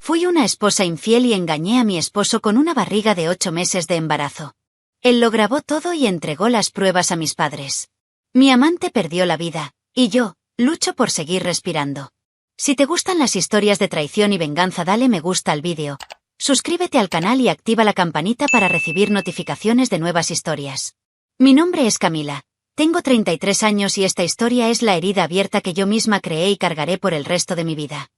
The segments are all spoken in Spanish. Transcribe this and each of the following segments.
Fui una esposa infiel y engañé a mi esposo con una barriga de 8 meses de embarazo. Él lo grabó todo y entregó las pruebas a mis padres. Mi amante perdió la vida, y yo, lucho por seguir respirando. Si te gustan las historias de traición y venganza, dale me gusta al vídeo, suscríbete al canal y activa la campanita para recibir notificaciones de nuevas historias. Mi nombre es Camila, tengo 33 años y esta historia es la herida abierta que yo misma creé y cargaré por el resto de mi vida.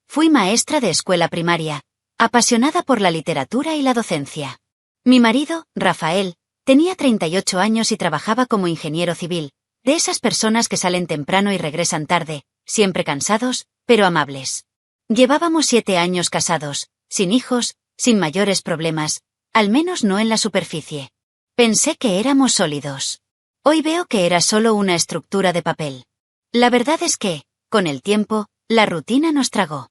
Fui maestra de escuela primaria, apasionada por la literatura y la docencia. Mi marido, Rafael, tenía 38 años y trabajaba como ingeniero civil, de esas personas que salen temprano y regresan tarde, siempre cansados, pero amables. Llevábamos 7 años casados, sin hijos, sin mayores problemas, al menos no en la superficie. Pensé que éramos sólidos. Hoy veo que era solo una estructura de papel. La verdad es que, con el tiempo, la rutina nos tragó.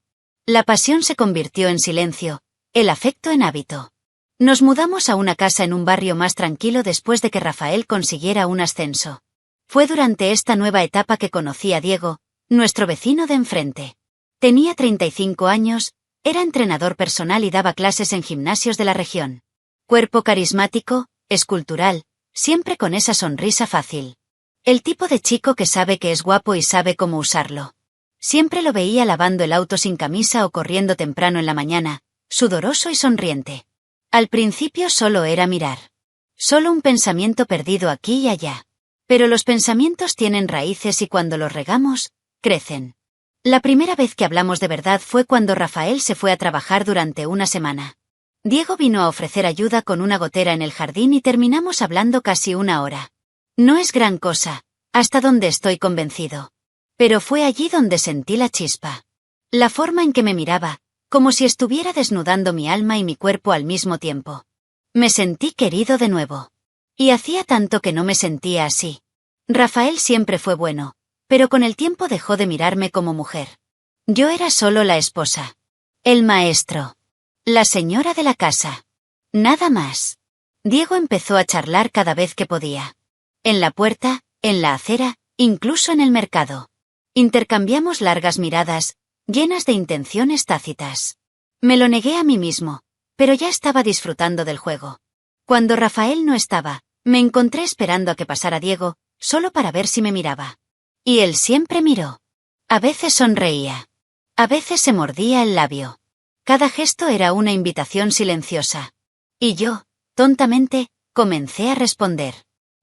La pasión se convirtió en silencio, el afecto en hábito. Nos mudamos a una casa en un barrio más tranquilo después de que Rafael consiguiera un ascenso. Fue durante esta nueva etapa que conocí a Diego, nuestro vecino de enfrente. Tenía 35 años, era entrenador personal y daba clases en gimnasios de la región. Cuerpo carismático, escultural, siempre con esa sonrisa fácil. El tipo de chico que sabe que es guapo y sabe cómo usarlo. Siempre lo veía lavando el auto sin camisa o corriendo temprano en la mañana, sudoroso y sonriente. Al principio solo era mirar. Solo un pensamiento perdido aquí y allá. Pero los pensamientos tienen raíces y cuando los regamos, crecen. La primera vez que hablamos de verdad fue cuando Rafael se fue a trabajar durante una semana. Diego vino a ofrecer ayuda con una gotera en el jardín y terminamos hablando casi una hora. No es gran cosa, hasta donde estoy convencido. Pero fue allí donde sentí la chispa. La forma en que me miraba, como si estuviera desnudando mi alma y mi cuerpo al mismo tiempo. Me sentí querido de nuevo. Y hacía tanto que no me sentía así. Rafael siempre fue bueno, pero con el tiempo dejó de mirarme como mujer. Yo era solo la esposa. El maestro. La señora de la casa. Nada más. Diego empezó a charlar cada vez que podía. En la puerta, en la acera, incluso en el mercado. Intercambiamos largas miradas, llenas de intenciones tácitas. Me lo negué a mí mismo, pero ya estaba disfrutando del juego. Cuando Rafael no estaba, me encontré esperando a que pasara Diego, solo para ver si me miraba. Y él siempre miró. A veces sonreía. A veces se mordía el labio. Cada gesto era una invitación silenciosa. Y yo, tontamente, comencé a responder.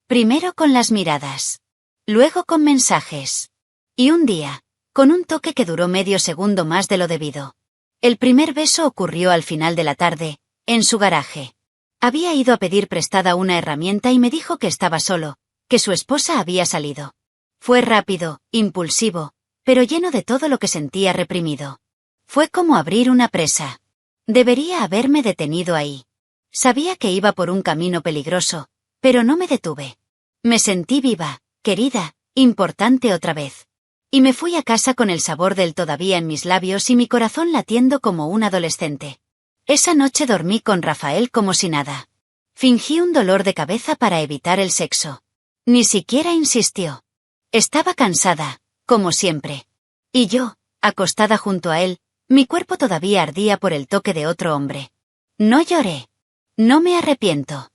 Primero con las miradas. Luego con mensajes. Y un día, con un toque que duró medio segundo más de lo debido. El primer beso ocurrió al final de la tarde, en su garaje. Había ido a pedir prestada una herramienta y me dijo que estaba solo, que su esposa había salido. Fue rápido, impulsivo, pero lleno de todo lo que sentía reprimido. Fue como abrir una presa. Debería haberme detenido ahí. Sabía que iba por un camino peligroso, pero no me detuve. Me sentí viva, querida, importante otra vez. Y me fui a casa con el sabor del todavía en mis labios y mi corazón latiendo como un adolescente. Esa noche dormí con Rafael como si nada. Fingí un dolor de cabeza para evitar el sexo. Ni siquiera insistió. Estaba cansada, como siempre. Y yo, acostada junto a él, mi cuerpo todavía ardía por el toque de otro hombre. No lloré. No me arrepiento.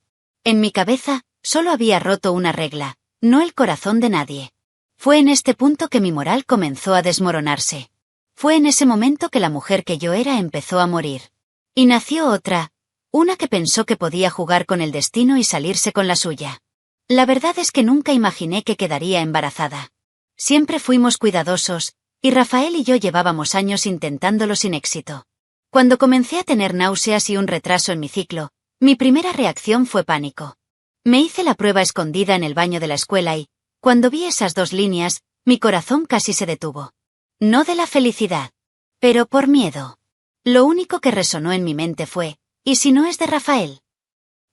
En mi cabeza, solo había roto una regla, no el corazón de nadie. Fue en este punto que mi moral comenzó a desmoronarse. Fue en ese momento que la mujer que yo era empezó a morir. Y nació otra, una que pensó que podía jugar con el destino y salirse con la suya. La verdad es que nunca imaginé que quedaría embarazada. Siempre fuimos cuidadosos, y Rafael y yo llevábamos años intentándolo sin éxito. Cuando comencé a tener náuseas y un retraso en mi ciclo, mi primera reacción fue pánico. Me hice la prueba escondida en el baño de la escuela y, cuando vi esas 2 líneas, mi corazón casi se detuvo. No de la felicidad, pero por miedo. Lo único que resonó en mi mente fue, ¿y si no es de Rafael?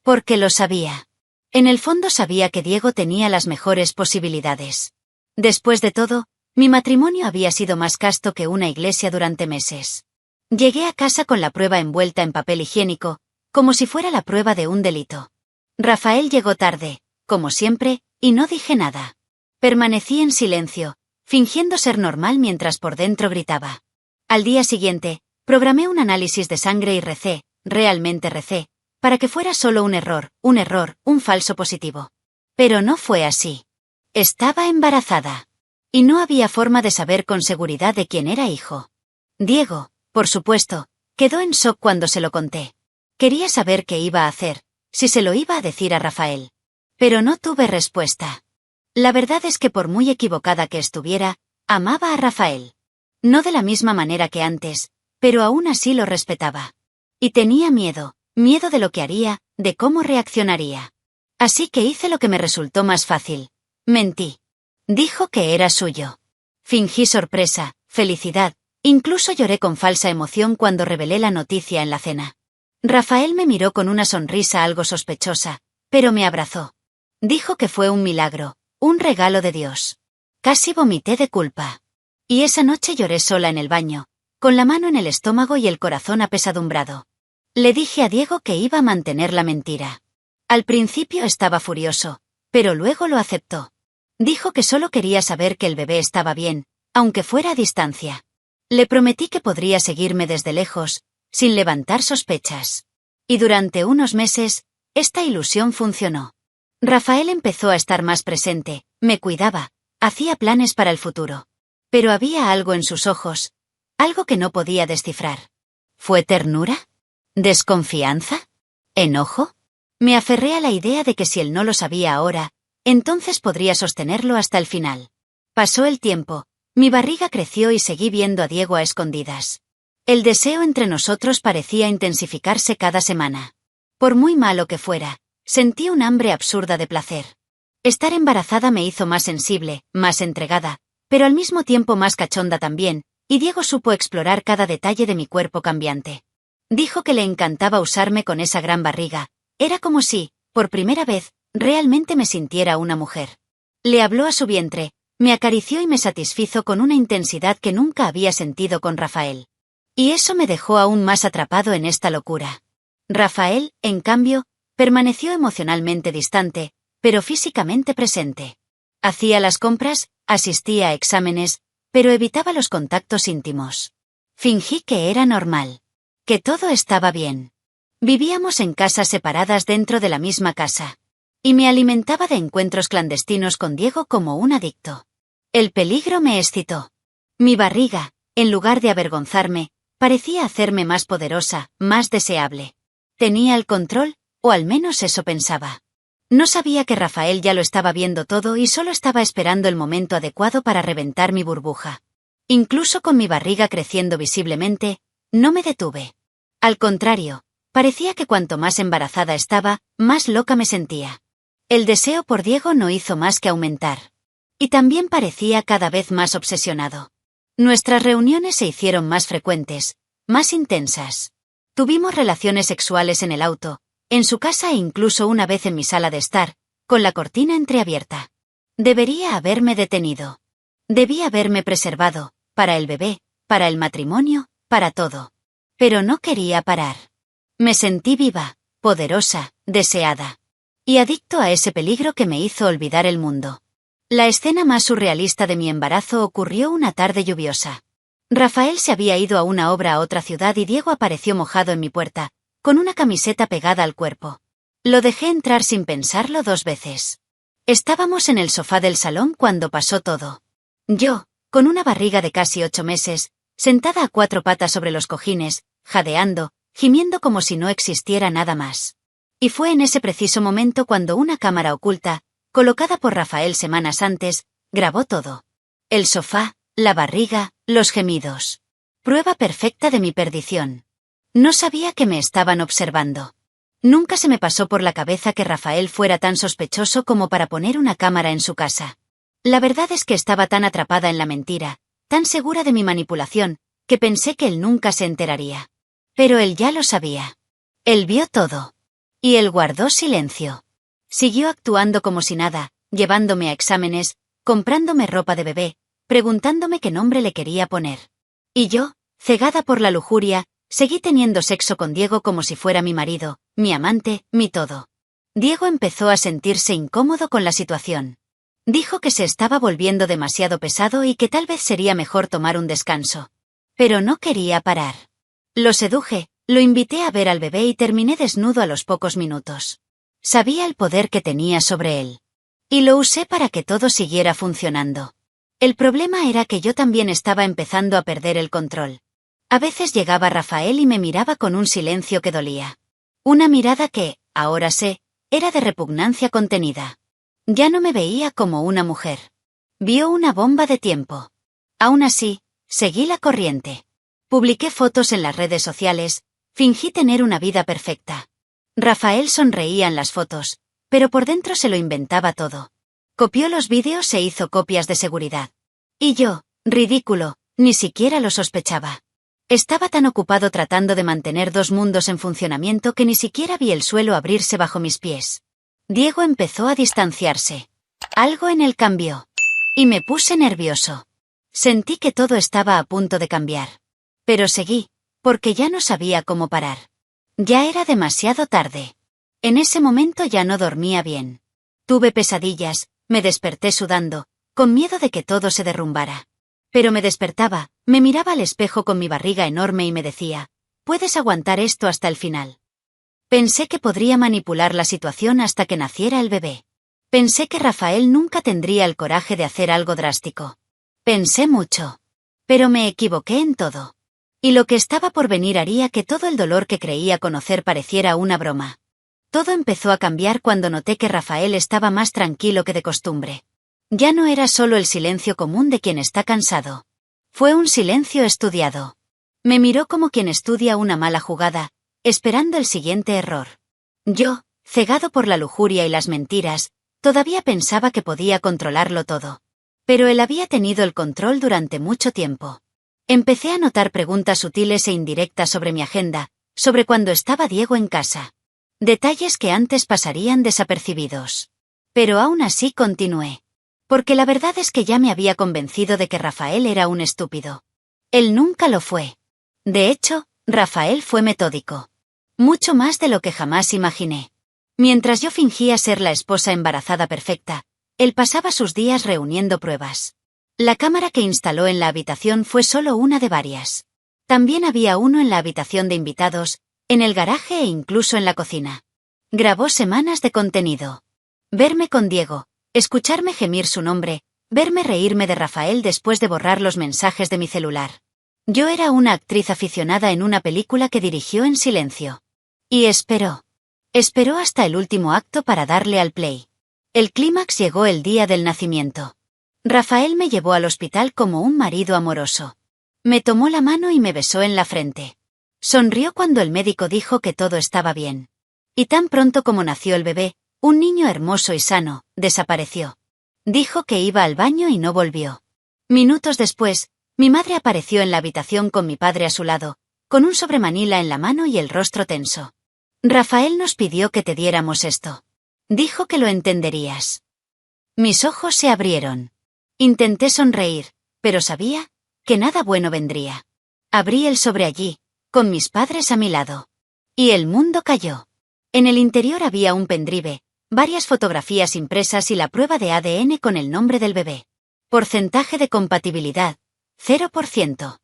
Porque lo sabía. En el fondo sabía que Diego tenía las mejores posibilidades. Después de todo, mi matrimonio había sido más casto que una iglesia durante meses. Llegué a casa con la prueba envuelta en papel higiénico, como si fuera la prueba de un delito. Rafael llegó tarde, como siempre, y no dije nada. Permanecí en silencio, fingiendo ser normal mientras por dentro gritaba. Al día siguiente, Programé un análisis de sangre y recé, realmente recé, para que fuera solo un error, un falso positivo. Pero no fue así. Estaba embarazada. Y no había forma de saber con seguridad de quién era hijo. Diego, por supuesto, quedó en shock cuando se lo conté. Quería saber qué iba a hacer, si se lo iba a decir a Rafael. Pero no tuve respuesta. La verdad es que por muy equivocada que estuviera, amaba a Rafael. No de la misma manera que antes, pero aún así lo respetaba. Y tenía miedo de lo que haría, de cómo reaccionaría. Así que hice lo que me resultó más fácil. Mentí. Dijo que era suyo. Fingí sorpresa, felicidad, incluso lloré con falsa emoción cuando revelé la noticia en la cena. Rafael me miró con una sonrisa algo sospechosa, pero me abrazó. Dijo que fue un milagro, un regalo de Dios. Casi vomité de culpa. Y esa noche lloré sola en el baño, con la mano en el estómago y el corazón apesadumbrado. Le dije a Diego que iba a mantener la mentira. Al principio estaba furioso, pero luego lo aceptó. Dijo que solo quería saber que el bebé estaba bien, aunque fuera a distancia. Le prometí que podría seguirme desde lejos, sin levantar sospechas. Y durante unos meses, esta ilusión funcionó. Rafael empezó a estar más presente, me cuidaba, hacía planes para el futuro. Pero había algo en sus ojos, algo que no podía descifrar. ¿Fue ternura? ¿Desconfianza? ¿Enojo? Me aferré a la idea de que si él no lo sabía ahora, entonces podría sostenerlo hasta el final. Pasó el tiempo, mi barriga creció y seguí viendo a Diego a escondidas. El deseo entre nosotros parecía intensificarse cada semana. Por muy malo que fuera, sentí un hambre absurda de placer. Estar embarazada me hizo más sensible, más entregada, pero al mismo tiempo más cachonda también, y Diego supo explorar cada detalle de mi cuerpo cambiante. Dijo que le encantaba usarme con esa gran barriga. Era como si, por primera vez, realmente me sintiera una mujer. Le habló a su vientre, me acarició y me satisfizo con una intensidad que nunca había sentido con Rafael. Y eso me dejó aún más atrapado en esta locura. Rafael, en cambio, permaneció emocionalmente distante, pero físicamente presente. Hacía las compras, asistía a exámenes, pero evitaba los contactos íntimos. Fingí que era normal. Que todo estaba bien. Vivíamos en casas separadas dentro de la misma casa. Y me alimentaba de encuentros clandestinos con Diego como un adicto. El peligro me excitó. Mi barriga, en lugar de avergonzarme, parecía hacerme más poderosa, más deseable. Tenía el control, o al menos eso pensaba. No sabía que Rafael ya lo estaba viendo todo y solo estaba esperando el momento adecuado para reventar mi burbuja. Incluso con mi barriga creciendo visiblemente, no me detuve. Al contrario, parecía que cuanto más embarazada estaba, más loca me sentía. El deseo por Diego no hizo más que aumentar. Y también parecía cada vez más obsesionado. Nuestras reuniones se hicieron más frecuentes, más intensas. Tuvimos relaciones sexuales en el auto, en su casa e incluso una vez en mi sala de estar, con la cortina entreabierta. Debería haberme detenido. Debía haberme preservado, para el bebé, para el matrimonio, para todo. Pero no quería parar. Me sentí viva, poderosa, deseada. Y adicto a ese peligro que me hizo olvidar el mundo. La escena más surrealista de mi embarazo ocurrió una tarde lluviosa. Rafael se había ido a una obra a otra ciudad y Diego apareció mojado en mi puerta, con una camiseta pegada al cuerpo. Lo dejé entrar sin pensarlo 2 veces. Estábamos en el sofá del salón cuando pasó todo. Yo, con una barriga de casi 8 meses, sentada a 4 patas sobre los cojines, jadeando, gimiendo como si no existiera nada más. Y fue en ese preciso momento cuando una cámara oculta, colocada por Rafael semanas antes, grabó todo. El sofá, la barriga, los gemidos. Prueba perfecta de mi perdición. No sabía que me estaban observando. Nunca se me pasó por la cabeza que Rafael fuera tan sospechoso como para poner una cámara en su casa. La verdad es que estaba tan atrapada en la mentira, tan segura de mi manipulación, que pensé que él nunca se enteraría. Pero él ya lo sabía. Él vio todo. Y él guardó silencio. Siguió actuando como si nada, llevándome a exámenes, comprándome ropa de bebé, preguntándome qué nombre le quería poner. Y yo, cegada por la lujuria, seguí teniendo sexo con Diego como si fuera mi marido, mi amante, mi todo. Diego empezó a sentirse incómodo con la situación. Dijo que se estaba volviendo demasiado pesado y que tal vez sería mejor tomar un descanso. Pero no quería parar. Lo seduje, lo invité a ver al bebé y terminé desnudo a los pocos minutos. Sabía el poder que tenía sobre él. Y lo usé para que todo siguiera funcionando. El problema era que yo también estaba empezando a perder el control. A veces llegaba Rafael y me miraba con un silencio que dolía. Una mirada que, ahora sé, era de repugnancia contenida. Ya no me veía como una mujer. Vio una bomba de tiempo. Aún así, seguí la corriente. Publiqué fotos en las redes sociales, fingí tener una vida perfecta. Rafael sonreía en las fotos, pero por dentro se lo inventaba todo. Copió los vídeos e hizo copias de seguridad. Y yo, ridículo, ni siquiera lo sospechaba. Estaba tan ocupado tratando de mantener dos mundos en funcionamiento que ni siquiera vi el suelo abrirse bajo mis pies. Diego empezó a distanciarse. Algo en él cambió. Y me puse nervioso. Sentí que todo estaba a punto de cambiar. Pero seguí, porque ya no sabía cómo parar. Ya era demasiado tarde. En ese momento ya no dormía bien. Tuve pesadillas, me desperté sudando, con miedo de que todo se derrumbara. Pero me despertaba, me miraba al espejo con mi barriga enorme y me decía, puedes aguantar esto hasta el final. Pensé que podría manipular la situación hasta que naciera el bebé. Pensé que Rafael nunca tendría el coraje de hacer algo drástico. Pensé mucho. Pero me equivoqué en todo. Y lo que estaba por venir haría que todo el dolor que creía conocer pareciera una broma. Todo empezó a cambiar cuando noté que Rafael estaba más tranquilo que de costumbre. Ya no era solo el silencio común de quien está cansado. Fue un silencio estudiado. Me miró como quien estudia una mala jugada, esperando el siguiente error. Yo, cegado por la lujuria y las mentiras, todavía pensaba que podía controlarlo todo. Pero él había tenido el control durante mucho tiempo. Empecé a notar preguntas sutiles e indirectas sobre mi agenda, sobre cuando estaba Diego en casa. Detalles que antes pasarían desapercibidos. Pero aún así continué. Porque la verdad es que ya me había convencido de que Rafael era un estúpido. Él nunca lo fue. De hecho, Rafael fue metódico. Mucho más de lo que jamás imaginé. Mientras yo fingía ser la esposa embarazada perfecta, él pasaba sus días reuniendo pruebas. La cámara que instaló en la habitación fue solo una de varias. También había uno en la habitación de invitados, en el garaje e incluso en la cocina. Grabó semanas de contenido. Verme con Diego, escucharme gemir su nombre, verme reírme de Rafael después de borrar los mensajes de mi celular. Yo era una actriz aficionada en una película que dirigió en silencio. Y esperó. Esperó hasta el último acto para darle al play. El clímax llegó el día del nacimiento. Rafael me llevó al hospital como un marido amoroso. Me tomó la mano y me besó en la frente. Sonrió cuando el médico dijo que todo estaba bien. Y tan pronto como nació el bebé, un niño hermoso y sano, desapareció. Dijo que iba al baño y no volvió. Minutos después, mi madre apareció en la habitación con mi padre a su lado, con un sobremanila en la mano y el rostro tenso. Rafael nos pidió que te diéramos esto. Dijo que lo entenderías. Mis ojos se abrieron. Intenté sonreír, pero sabía que nada bueno vendría. Abrí el sobre allí, con mis padres a mi lado. Y el mundo cayó. En el interior había un pendrive, varias fotografías impresas y la prueba de ADN con el nombre del bebé. Porcentaje de compatibilidad, 0%.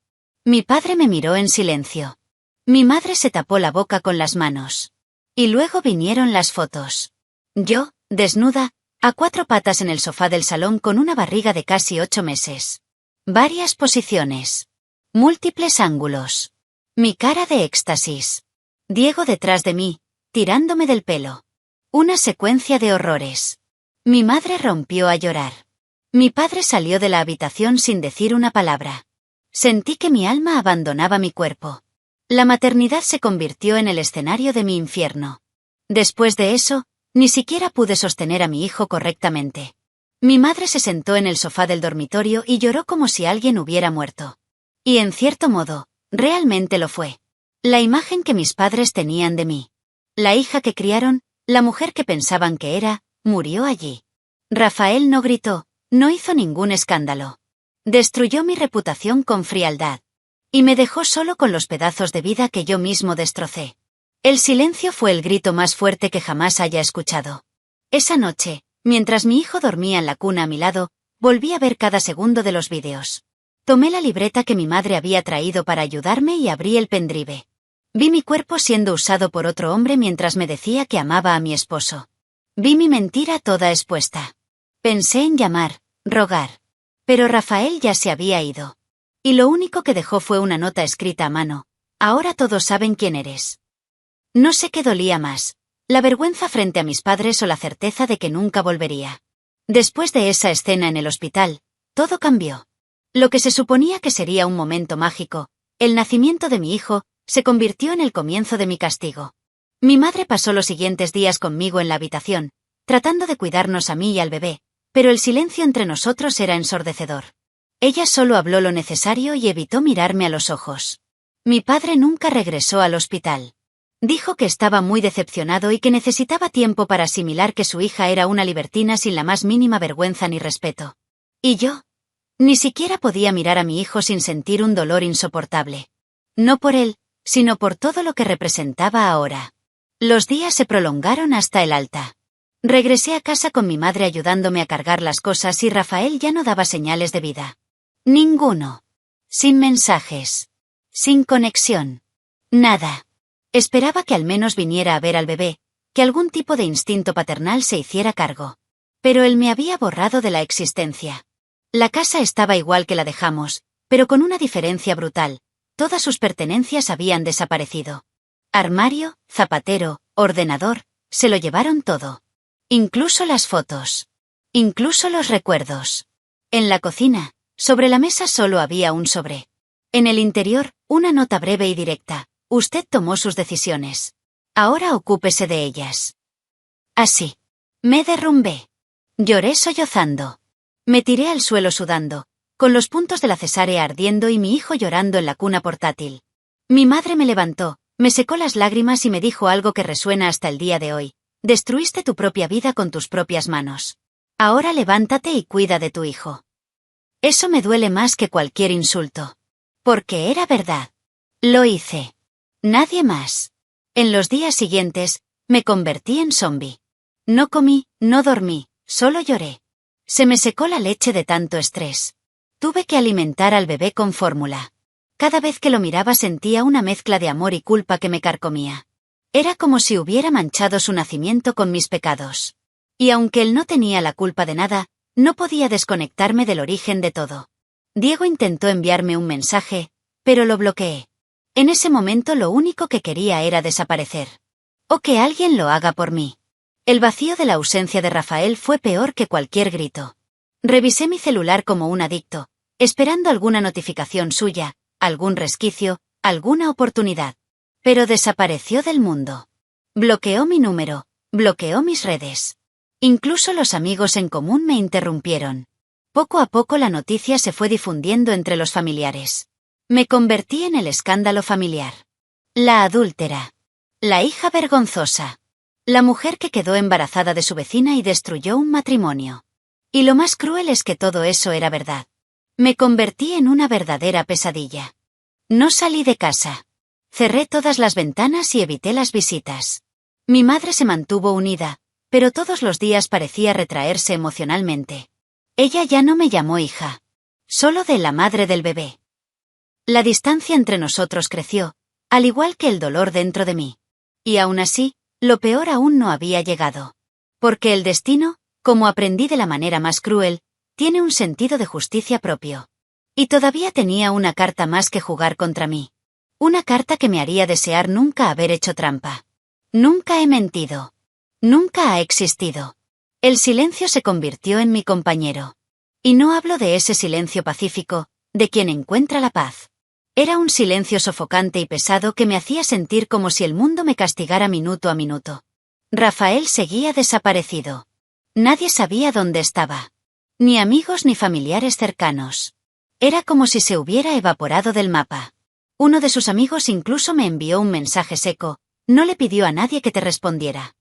Mi padre me miró en silencio. Mi madre se tapó la boca con las manos. Y luego vinieron las fotos. Yo, desnuda, a cuatro patas en el sofá del salón con una barriga de casi 8 meses. Varias posiciones. Múltiples ángulos. Mi cara de éxtasis. Diego detrás de mí, tirándome del pelo. Una secuencia de horrores. Mi madre rompió a llorar. Mi padre salió de la habitación sin decir una palabra. Sentí que mi alma abandonaba mi cuerpo. La maternidad se convirtió en el escenario de mi infierno. Después de eso, ni siquiera pude sostener a mi hijo correctamente. Mi madre se sentó en el sofá del dormitorio y lloró como si alguien hubiera muerto. Y en cierto modo, realmente lo fue. La imagen que mis padres tenían de mí. La hija que criaron, la mujer que pensaban que era, murió allí. Rafael no gritó, no hizo ningún escándalo. Destruyó mi reputación con frialdad. Y me dejó solo con los pedazos de vida que yo mismo destrocé. El silencio fue el grito más fuerte que jamás haya escuchado. Esa noche, mientras mi hijo dormía en la cuna a mi lado, volví a ver cada segundo de los vídeos. Tomé la libreta que mi madre había traído para ayudarme y abrí el pendrive. Vi mi cuerpo siendo usado por otro hombre mientras me decía que amaba a mi esposo. Vi mi mentira toda expuesta. Pensé en llamar, rogar. Pero Rafael ya se había ido. Y lo único que dejó fue una nota escrita a mano. Ahora todos saben quién eres. No sé qué dolía más, la vergüenza frente a mis padres o la certeza de que nunca volvería. Después de esa escena en el hospital, todo cambió. Lo que se suponía que sería un momento mágico, el nacimiento de mi hijo, se convirtió en el comienzo de mi castigo. Mi madre pasó los siguientes días conmigo en la habitación, tratando de cuidarnos a mí y al bebé, pero el silencio entre nosotros era ensordecedor. Ella solo habló lo necesario y evitó mirarme a los ojos. Mi padre nunca regresó al hospital. Dijo que estaba muy decepcionado y que necesitaba tiempo para asimilar que su hija era una libertina sin la más mínima vergüenza ni respeto. ¿Y yo? Ni siquiera podía mirar a mi hijo sin sentir un dolor insoportable. No por él, sino por todo lo que representaba ahora. Los días se prolongaron hasta el alta. Regresé a casa con mi madre ayudándome a cargar las cosas y Rafael ya no daba señales de vida. Ninguno. Sin mensajes. Sin conexión. Nada. Esperaba que al menos viniera a ver al bebé, que algún tipo de instinto paternal se hiciera cargo. Pero él me había borrado de la existencia. La casa estaba igual que la dejamos, pero con una diferencia brutal. Todas sus pertenencias habían desaparecido. Armario, zapatero, ordenador, se lo llevaron todo. Incluso las fotos. Incluso los recuerdos. En la cocina, sobre la mesa solo había un sobre. En el interior, una nota breve y directa. Usted tomó sus decisiones. Ahora ocúpese de ellas. Así. Me derrumbé. Lloré sollozando. Me tiré al suelo sudando, con los puntos de la cesárea ardiendo y mi hijo llorando en la cuna portátil. Mi madre me levantó, me secó las lágrimas y me dijo algo que resuena hasta el día de hoy. Destruiste tu propia vida con tus propias manos. Ahora levántate y cuida de tu hijo. Eso me duele más que cualquier insulto. Porque era verdad. Lo hice. Nadie más. En los días siguientes, me convertí en zombi. No comí, no dormí, solo lloré. Se me secó la leche de tanto estrés. Tuve que alimentar al bebé con fórmula. Cada vez que lo miraba sentía una mezcla de amor y culpa que me carcomía. Era como si hubiera manchado su nacimiento con mis pecados. Y aunque él no tenía la culpa de nada, no podía desconectarme del origen de todo. Diego intentó enviarme un mensaje, pero lo bloqueé. En ese momento lo único que quería era desaparecer. O que alguien lo haga por mí. El vacío de la ausencia de Rafael fue peor que cualquier grito. Revisé mi celular como un adicto, esperando alguna notificación suya, algún resquicio, alguna oportunidad. Pero desapareció del mundo. Bloqueó mi número, bloqueó mis redes. Incluso los amigos en común me interrumpieron. Poco a poco la noticia se fue difundiendo entre los familiares. Me convertí en el escándalo familiar. La adúltera. La hija vergonzosa. La mujer que quedó embarazada de su vecina y destruyó un matrimonio. Y lo más cruel es que todo eso era verdad. Me convertí en una verdadera pesadilla. No salí de casa. Cerré todas las ventanas y evité las visitas. Mi madre se mantuvo unida, pero todos los días parecía retraerse emocionalmente. Ella ya no me llamó hija. Solo de la madre del bebé. La distancia entre nosotros creció, al igual que el dolor dentro de mí. Y aún así, lo peor aún no había llegado. Porque el destino, como aprendí de la manera más cruel, tiene un sentido de justicia propio. Y todavía tenía una carta más que jugar contra mí. Una carta que me haría desear nunca haber hecho trampa. Nunca he mentido. Nunca ha existido. El silencio se convirtió en mi compañero. Y no hablo de ese silencio pacífico, de quien encuentra la paz. Era un silencio sofocante y pesado que me hacía sentir como si el mundo me castigara minuto a minuto. Rafael seguía desaparecido. Nadie sabía dónde estaba. Ni amigos ni familiares cercanos. Era como si se hubiera evaporado del mapa. Uno de sus amigos incluso me envió un mensaje seco, no le pidió a nadie que te respondiera.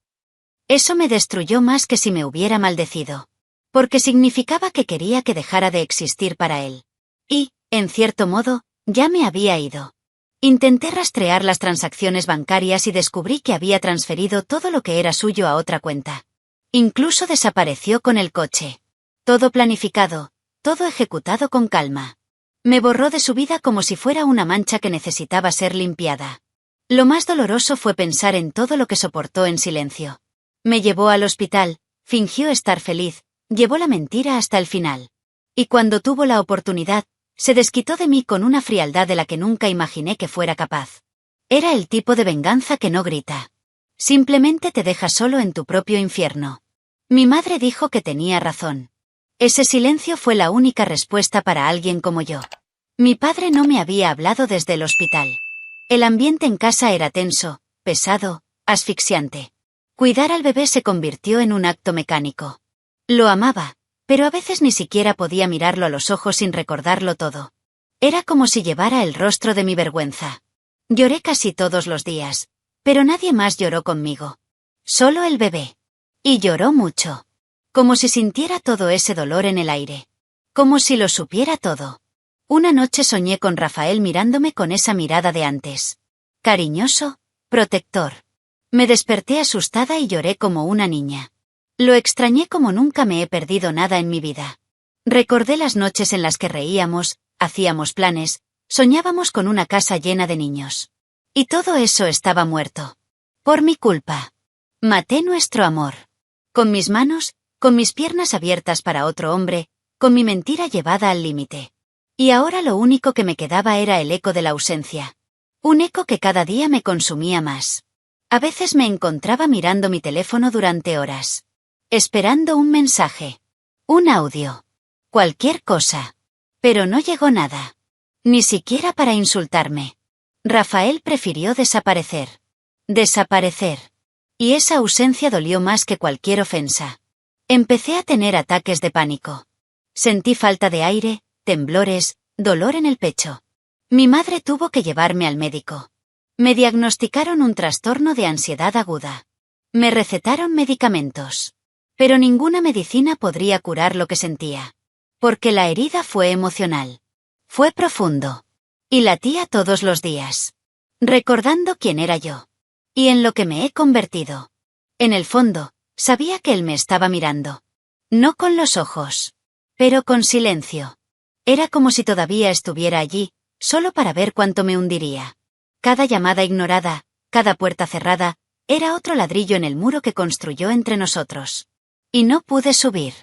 Eso me destruyó más que si me hubiera maldecido. Porque significaba que quería que dejara de existir para él. Y, en cierto modo, ya me había ido. Intenté rastrear las transacciones bancarias y descubrí que había transferido todo lo que era suyo a otra cuenta. Incluso desapareció con el coche. Todo planificado, todo ejecutado con calma. Me borró de su vida como si fuera una mancha que necesitaba ser limpiada. Lo más doloroso fue pensar en todo lo que soportó en silencio. Me llevó al hospital, fingió estar feliz, llevó la mentira hasta el final. Y cuando tuvo la oportunidad, se desquitó de mí con una frialdad de la que nunca imaginé que fuera capaz. Era el tipo de venganza que no grita. Simplemente te deja solo en tu propio infierno. Mi madre dijo que tenía razón. Ese silencio fue la única respuesta para alguien como yo. Mi padre no me había hablado desde el hospital. El ambiente en casa era tenso, pesado, asfixiante. Cuidar al bebé se convirtió en un acto mecánico. Lo amaba, pero a veces ni siquiera podía mirarlo a los ojos sin recordarlo todo. Era como si llevara el rostro de mi vergüenza. Lloré casi todos los días, pero nadie más lloró conmigo. Solo el bebé. Y lloró mucho. Como si sintiera todo ese dolor en el aire. Como si lo supiera todo. Una noche soñé con Rafael mirándome con esa mirada de antes. Cariñoso, protector. Me desperté asustada y lloré como una niña. Lo extrañé como nunca me he perdido nada en mi vida. Recordé las noches en las que reíamos, hacíamos planes, soñábamos con una casa llena de niños. Y todo eso estaba muerto. Por mi culpa. Maté nuestro amor. Con mis manos, con mis piernas abiertas para otro hombre, con mi mentira llevada al límite. Y ahora lo único que me quedaba era el eco de la ausencia. Un eco que cada día me consumía más. A veces me encontraba mirando mi teléfono durante horas. Esperando un mensaje. Un audio. Cualquier cosa. Pero no llegó nada. Ni siquiera para insultarme. Rafael prefirió desaparecer. Desaparecer. Y esa ausencia dolió más que cualquier ofensa. Empecé a tener ataques de pánico. Sentí falta de aire, temblores, dolor en el pecho. Mi madre tuvo que llevarme al médico. Me diagnosticaron un trastorno de ansiedad aguda. Me recetaron medicamentos. Pero ninguna medicina podría curar lo que sentía. Porque la herida fue emocional. Fue profundo. Y latía todos los días. Recordando quién era yo. Y en lo que me he convertido. En el fondo, sabía que él me estaba mirando. No con los ojos. Pero con silencio. Era como si todavía estuviera allí, solo para ver cuánto me hundiría. Cada llamada ignorada, cada puerta cerrada, era otro ladrillo en el muro que construyó entre nosotros. Y no pude subir.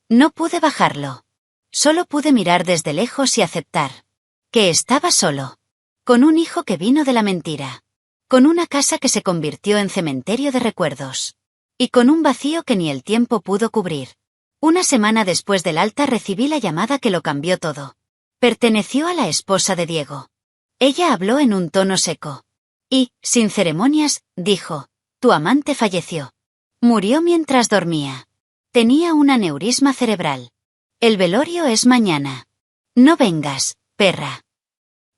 No pude bajarlo. Solo pude mirar desde lejos y aceptar. Que estaba solo. Con un hijo que vino de la mentira. Con una casa que se convirtió en cementerio de recuerdos. Y con un vacío que ni el tiempo pudo cubrir. Una semana después del alta recibí la llamada que lo cambió todo. Perteneció a la esposa de Diego. Ella habló en un tono seco. Y, sin ceremonias, dijo, tu amante falleció. Murió mientras dormía. Tenía un aneurisma cerebral. El velorio es mañana. No vengas, perra.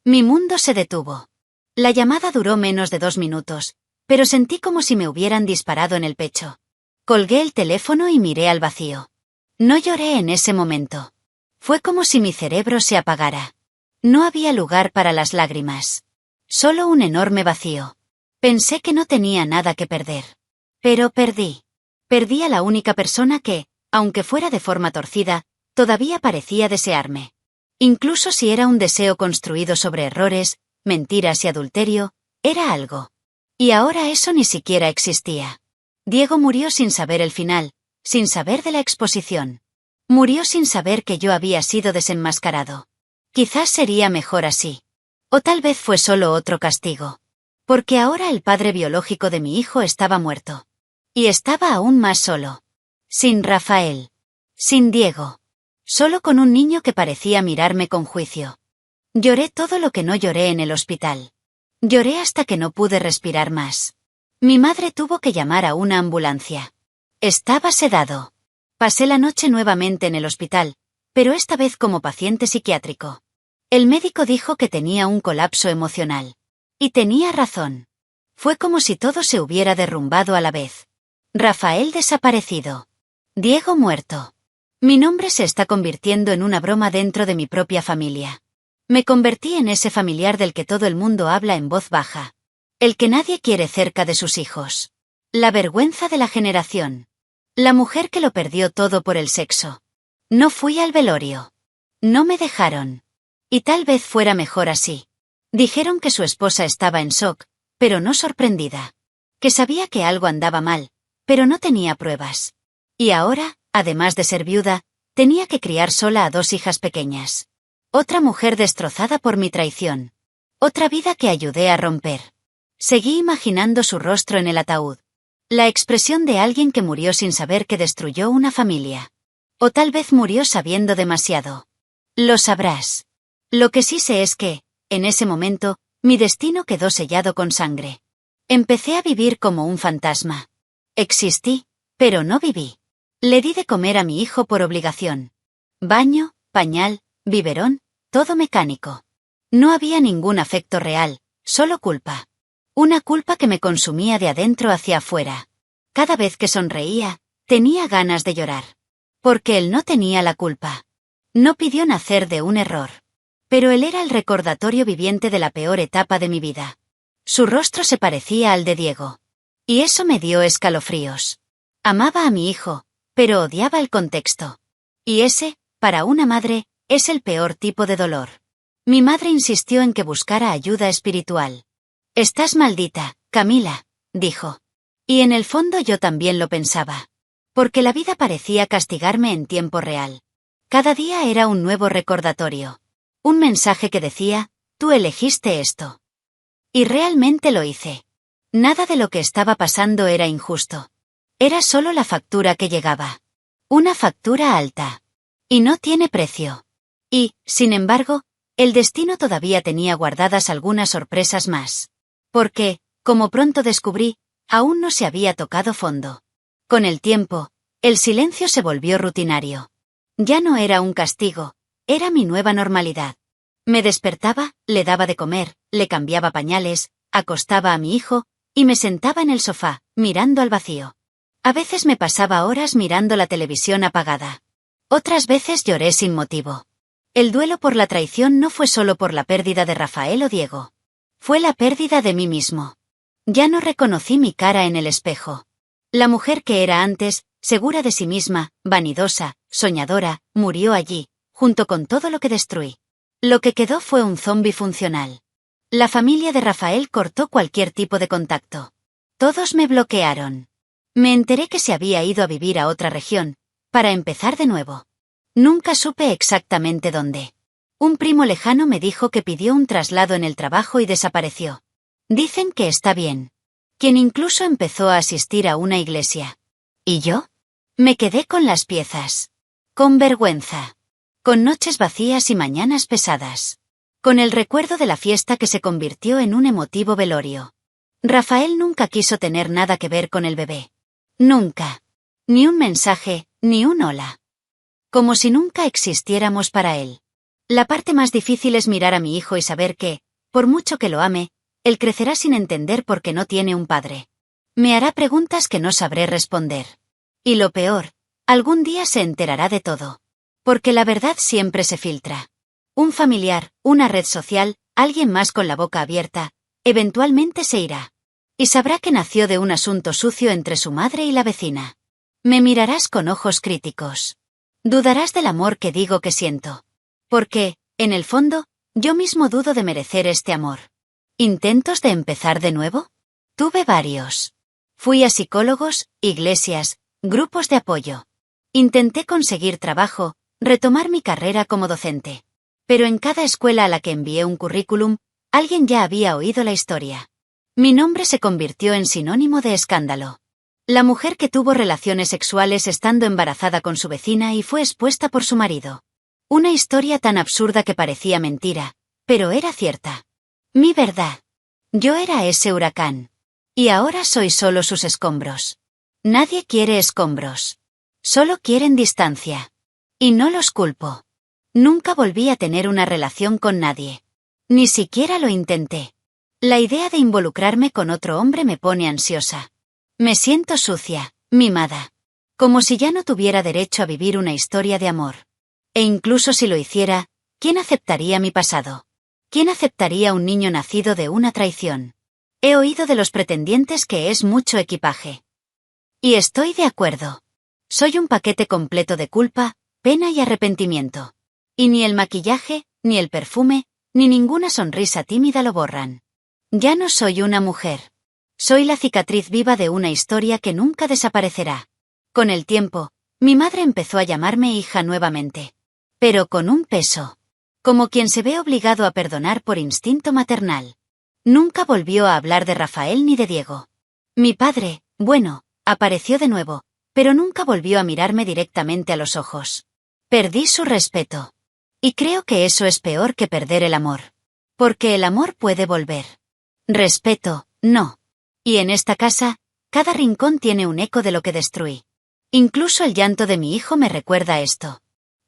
Mi mundo se detuvo. La llamada duró menos de 2 minutos, pero sentí como si me hubieran disparado en el pecho. Colgué el teléfono y miré al vacío. No lloré en ese momento. Fue como si mi cerebro se apagara. No había lugar para las lágrimas. Solo un enorme vacío. Pensé que no tenía nada que perder. Pero perdí. Perdí a la única persona que, aunque fuera de forma torcida, todavía parecía desearme. Incluso si era un deseo construido sobre errores, mentiras y adulterio, era algo. Y ahora eso ni siquiera existía. Diego murió sin saber el final, sin saber de la exposición. Murió sin saber que yo había sido desenmascarado. Quizás sería mejor así. O tal vez fue solo otro castigo. Porque ahora el padre biológico de mi hijo estaba muerto. Y estaba aún más solo. Sin Rafael. Sin Diego. Solo con un niño que parecía mirarme con juicio. Lloré todo lo que no lloré en el hospital. Lloré hasta que no pude respirar más. Mi madre tuvo que llamar a una ambulancia. Estaba sedado. Pasé la noche nuevamente en el hospital, pero esta vez como paciente psiquiátrico. El médico dijo que tenía un colapso emocional. Y tenía razón. Fue como si todo se hubiera derrumbado a la vez. Rafael desaparecido. Diego muerto. Mi nombre se está convirtiendo en una broma dentro de mi propia familia. Me convertí en ese familiar del que todo el mundo habla en voz baja. El que nadie quiere cerca de sus hijos. La vergüenza de la generación. La mujer que lo perdió todo por el sexo. No fui al velorio. No me dejaron. Y tal vez fuera mejor así. Dijeron que su esposa estaba en shock, pero no sorprendida. Que sabía que algo andaba mal, pero no tenía pruebas. Y ahora, además de ser viuda, tenía que criar sola a 2 hijas pequeñas. Otra mujer destrozada por mi traición. Otra vida que ayudé a romper. Seguí imaginando su rostro en el ataúd. La expresión de alguien que murió sin saber que destruyó una familia. O tal vez murió sabiendo demasiado. Lo sabrás. Lo que sí sé es que, en ese momento, mi destino quedó sellado con sangre. Empecé a vivir como un fantasma. Existí, pero no viví. Le di de comer a mi hijo por obligación. Baño, pañal, biberón, todo mecánico. No había ningún afecto real, solo culpa. Una culpa que me consumía de adentro hacia afuera. Cada vez que sonreía, tenía ganas de llorar. Porque él no tenía la culpa. No pidió nacer de un error. Pero él era el recordatorio viviente de la peor etapa de mi vida. Su rostro se parecía al de Diego. Y eso me dio escalofríos. Amaba a mi hijo, pero odiaba el contexto. Y ese, para una madre, es el peor tipo de dolor. Mi madre insistió en que buscara ayuda espiritual. «Estás maldita, Camila», dijo. Y en el fondo yo también lo pensaba. Porque la vida parecía castigarme en tiempo real. Cada día era un nuevo recordatorio. Un mensaje que decía, «Tú elegiste esto». Y realmente lo hice. Nada de lo que estaba pasando era injusto. Era solo la factura que llegaba. Una factura alta. Y no tiene precio. Y, sin embargo, el destino todavía tenía guardadas algunas sorpresas más. Porque, como pronto descubrí, aún no se había tocado fondo. Con el tiempo, el silencio se volvió rutinario. Ya no era un castigo, era mi nueva normalidad. Me despertaba, le daba de comer, le cambiaba pañales, acostaba a mi hijo, y me sentaba en el sofá, mirando al vacío. A veces me pasaba horas mirando la televisión apagada. Otras veces lloré sin motivo. El duelo por la traición no fue solo por la pérdida de Rafael o Diego. Fue la pérdida de mí mismo. Ya no reconocí mi cara en el espejo. La mujer que era antes, segura de sí misma, vanidosa, soñadora, murió allí, junto con todo lo que destruí. Lo que quedó fue un zombi funcional. La familia de Rafael cortó cualquier tipo de contacto. Todos me bloquearon. Me enteré que se había ido a vivir a otra región, para empezar de nuevo. Nunca supe exactamente dónde. Un primo lejano me dijo que pidió un traslado en el trabajo y desapareció. Dicen que está bien. Quien incluso empezó a asistir a una iglesia. ¿Y yo? Me quedé con las piezas. Con vergüenza. Con noches vacías y mañanas pesadas. Con el recuerdo de la fiesta que se convirtió en un emotivo velorio. Rafael nunca quiso tener nada que ver con el bebé. Nunca. Ni un mensaje, ni un hola. Como si nunca existiéramos para él. La parte más difícil es mirar a mi hijo y saber que, por mucho que lo ame, él crecerá sin entender por qué no tiene un padre. Me hará preguntas que no sabré responder. Y lo peor, algún día se enterará de todo. Porque la verdad siempre se filtra. Un familiar, una red social, alguien más con la boca abierta, eventualmente se irá. Y sabrá que nació de un asunto sucio entre su madre y la vecina. Me mirarás con ojos críticos. Dudarás del amor que digo que siento. Porque, en el fondo, yo mismo dudo de merecer este amor. ¿Intentos de empezar de nuevo? Tuve varios. Fui a psicólogos, iglesias, grupos de apoyo. Intenté conseguir trabajo, retomar mi carrera como docente. Pero en cada escuela a la que envié un currículum, alguien ya había oído la historia. Mi nombre se convirtió en sinónimo de escándalo. La mujer que tuvo relaciones sexuales estando embarazada con su vecina y fue expuesta por su marido. Una historia tan absurda que parecía mentira, pero era cierta. Mi verdad. Yo era ese huracán. Y ahora soy solo sus escombros. Nadie quiere escombros. Solo quieren distancia. Y no los culpo. Nunca volví a tener una relación con nadie. Ni siquiera lo intenté. La idea de involucrarme con otro hombre me pone ansiosa. Me siento sucia, mimada. Como si ya no tuviera derecho a vivir una historia de amor. E incluso si lo hiciera, ¿quién aceptaría mi pasado? ¿Quién aceptaría un niño nacido de una traición? He oído de los pretendientes que es mucho equipaje. Y estoy de acuerdo. Soy un paquete completo de culpa, pena y arrepentimiento. Y ni el maquillaje, Ni el perfume, ni ninguna sonrisa tímida lo borran. Ya no soy una mujer. Soy la cicatriz viva de una historia que nunca desaparecerá. Con el tiempo, mi madre empezó a llamarme hija nuevamente. Pero con un peso. Como quien se ve obligado a perdonar por instinto maternal. Nunca volvió a hablar de Rafael ni de Diego. Mi padre, bueno, apareció de nuevo, pero nunca volvió a mirarme directamente a los ojos. Perdí su respeto. Y creo que eso es peor que perder el amor. Porque el amor puede volver. Respeto, no. Y en esta casa, cada rincón tiene un eco de lo que destruí. Incluso el llanto de mi hijo me recuerda esto.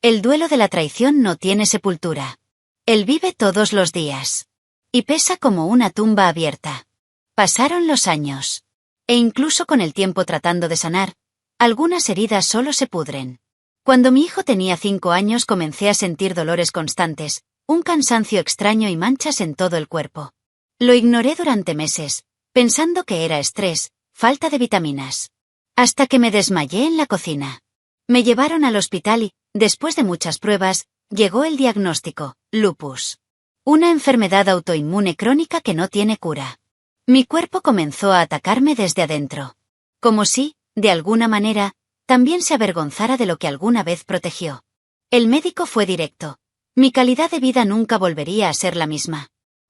El duelo de la traición no tiene sepultura. Él vive todos los días. Y pesa como una tumba abierta. Pasaron los años. E incluso con el tiempo tratando de sanar, algunas heridas solo se pudren. Cuando mi hijo tenía 5 años comencé a sentir dolores constantes, un cansancio extraño y manchas en todo el cuerpo. Lo ignoré durante meses, pensando que era estrés, falta de vitaminas. Hasta que me desmayé en la cocina. Me llevaron al hospital y, después de muchas pruebas, llegó el diagnóstico: lupus. Una enfermedad autoinmune crónica que no tiene cura. Mi cuerpo comenzó a atacarme desde adentro. Como si, de alguna manera, también se avergonzara de lo que alguna vez protegió. El médico fue directo. Mi calidad de vida nunca volvería a ser la misma.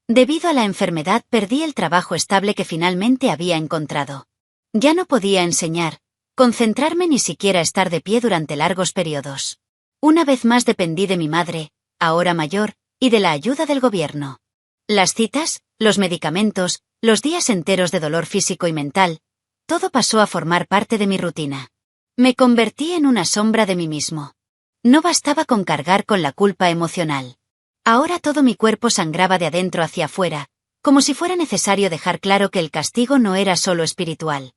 Debido a la enfermedad perdí el trabajo estable que finalmente había encontrado. Ya no podía enseñar, concentrarme ni siquiera estar de pie durante largos periodos. Una vez más dependí de mi madre, ahora mayor, y de la ayuda del gobierno. Las citas, los medicamentos, los días enteros de dolor físico y mental, todo pasó a formar parte de mi rutina. Me convertí en una sombra de mí mismo. No bastaba con cargar con la culpa emocional. Ahora todo mi cuerpo sangraba de adentro hacia afuera, como si fuera necesario dejar claro que el castigo no era solo espiritual.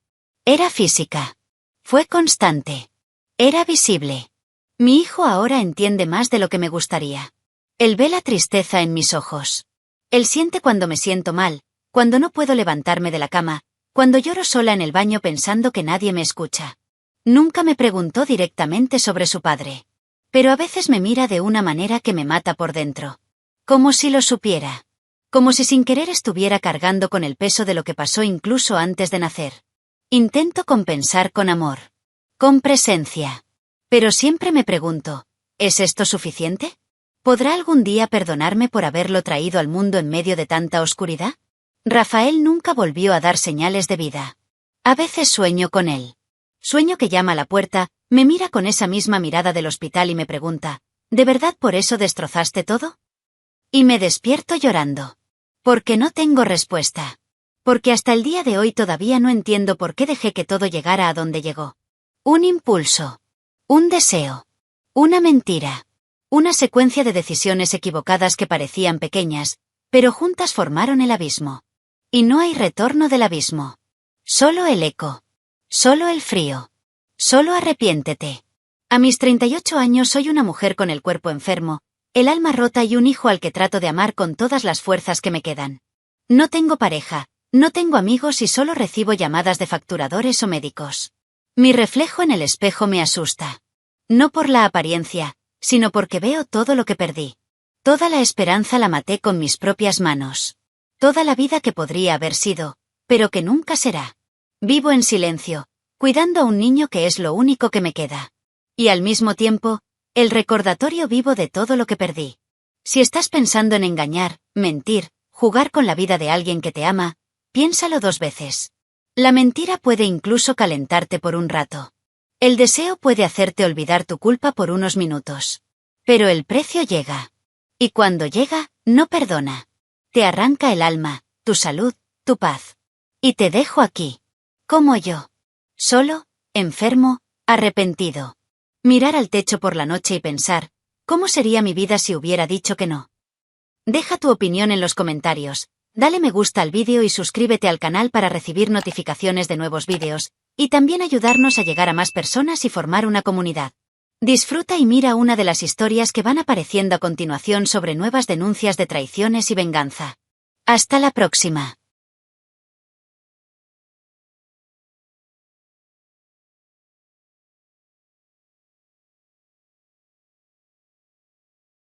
Era física. Fue constante. Era visible. Mi hijo ahora entiende más de lo que me gustaría. Él ve la tristeza en mis ojos. Él siente cuando me siento mal, cuando no puedo levantarme de la cama, cuando lloro sola en el baño pensando que nadie me escucha. Nunca me preguntó directamente sobre su padre. Pero a veces me mira de una manera que me mata por dentro. Como si lo supiera. Como si sin querer estuviera cargando con el peso de lo que pasó incluso antes de nacer. Intento compensar con amor. Con presencia. Pero siempre me pregunto, ¿es esto suficiente? ¿Podrá algún día perdonarme por haberlo traído al mundo en medio de tanta oscuridad? Rafael nunca volvió a dar señales de vida. A veces sueño con él. Sueño que llama a la puerta, me mira con esa misma mirada del hospital y me pregunta, ¿de verdad por eso destrozaste todo? Y me despierto llorando. Porque no tengo respuesta. Porque hasta el día de hoy todavía no entiendo por qué dejé que todo llegara a donde llegó. Un impulso. Un deseo. Una mentira. Una secuencia de decisiones equivocadas que parecían pequeñas, pero juntas formaron el abismo. Y no hay retorno del abismo. Solo el eco. Solo el frío. Solo arrepiéntete. A mis 38 años soy una mujer con el cuerpo enfermo, el alma rota y un hijo al que trato de amar con todas las fuerzas que me quedan. No tengo pareja, no tengo amigos y solo recibo llamadas de facturadores o médicos. Mi reflejo en el espejo me asusta. No por la apariencia, sino porque veo todo lo que perdí. Toda la esperanza la maté con mis propias manos. Toda la vida que podría haber sido, pero que nunca será. Vivo en silencio, cuidando a un niño que es lo único que me queda. Y al mismo tiempo, el recordatorio vivo de todo lo que perdí. Si estás pensando en engañar, mentir, jugar con la vida de alguien que te ama, piénsalo 2 veces. La mentira puede incluso calentarte por un rato. El deseo puede hacerte olvidar tu culpa por unos minutos. Pero el precio llega. Y cuando llega, no perdona. Te arranca el alma, tu salud, tu paz. Y te dejo aquí. Como yo. Solo, enfermo, arrepentido. Mirar al techo por la noche y pensar, ¿cómo sería mi vida si hubiera dicho que no? Deja tu opinión en los comentarios, dale me gusta al vídeo y suscríbete al canal para recibir notificaciones de nuevos vídeos, y también ayudarnos a llegar a más personas y formar una comunidad. Disfruta y mira una de las historias que van apareciendo a continuación sobre nuevas denuncias de traiciones y venganza. Hasta la próxima.